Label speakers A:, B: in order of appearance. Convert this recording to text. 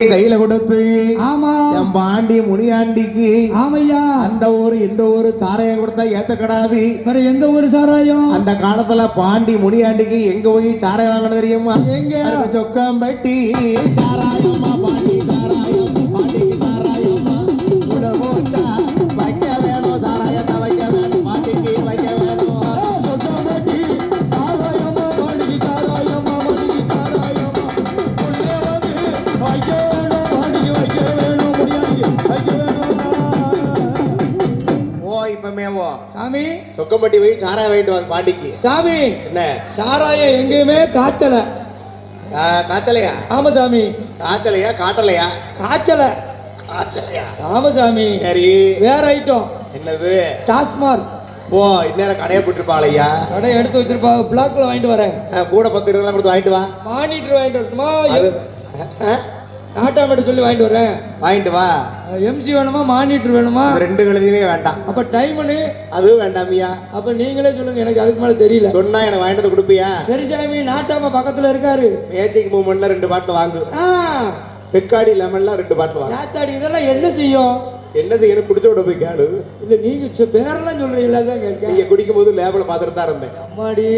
A: கையில கொடுத்து
B: ஆமா
A: என் பாண்டி முனியாண்டிக்கு
B: ஆமையா
A: அந்த ஊரு இந்த ஊரு சாராயம் கொடுத்தா ஏத்தக்கடாது.
B: வேற எந்த ஊரு சாராயம்?
A: அந்த காலத்துல பாண்டி முனியாண்டிக்கு எங்க போய் சாராயம் வாங்கணும் தெரியுமா?
B: எங்க?
A: சொக்கம்பட்டி சாராயம்மா, பாண்டி சாராயம், பாண்டிக்கு சாராயம்மா. உடம்போச்சா வைக்க வேணும், சாராயத்தை வைக்க வேணும், பாண்டிக்கு வைக்க வேணும்.
B: சொக்கம்பட்டி சாராயம்மா, பாண்டிக்கு சாராயம்மா, பாண்டிக்கு சாராயம்மா. உள்ளே வந்து வைக்க வேணும், பாண்டிக்கு வைக்க வேணும், முடியாண்டிக்கு வைக்க வேணும்.
A: ஓ இப்பமேவோ
B: சாமி
A: சொக்கம்பட்டி போய் சாராயம் வாங்கிட்டு வா பாண்டிக்கு.
B: சாமி
A: என்ன
B: சாராயம் எங்கேயுமே காய்ச்சல.
A: காய்ச்சலையா?
B: ஆமா சாமி.
A: காய்ச்சலையா காட்டலையா?
B: காய்ச்சல.
A: காய்ச்சலையா?
B: ஆமா சாமி.
A: சரி
B: வேற ஐட்டம்
A: என்னது?
B: டாஸ்மார்க்.
A: ஓ இந்நேரம் கடையை போட்டுருப்பாளையா?
B: கடை எடுத்து வச்சிருப்பா. பிளாக்ல வாங்கிட்டு வரேன்.
A: கூட 10 இருபது கொடுத்து வாங்கிட்டு வா.
B: மானிட்டர் வாங்கிட்டு வரட்டுமா?
A: அது
B: நாட்டாமட்டு சொல்லி வாங்கிட்டு வரேன்.
A: வாங்கிட்டு வா.
B: எம்சி வேணுமா மானிட்டர் வேணுமா?
A: இந்த ரெண்டு கழுதியுமே வேண்டாம்.
B: அப்ப டைமனு
A: அதுவும் வேண்டாமியா.
B: அப்ப நீங்களே சொல்லுங்க, எனக்கு அதுக்கு மேல தெரியல.
A: சொன்னா எனக்கு வாங்கிட்டு வந்து கொடுப்பியா?
B: சரி சாமி. நாட்டாம பக்கத்துல இருக்காரு.
A: மேஜிக் மூமெண்ட்ல 2 பாட்டில் வாங்கு. பெக்காடி லெமன்ல 2 பாட்டில் வாங்கு.
B: நாத்தாடி இதெல்லாம் என்ன செய்யும்?
A: என்ன செய்யணும்? குடிச்ச விட போய் கேளு.
B: இல்ல நீங்க பேரெல்லாம் சொல்றீங்களா? தான் கேட்க.
A: நீங்க குடிக்கும் போது லேபில் பார்த்துட்டு தான் இருந்தேன்.
B: அம்மாடி.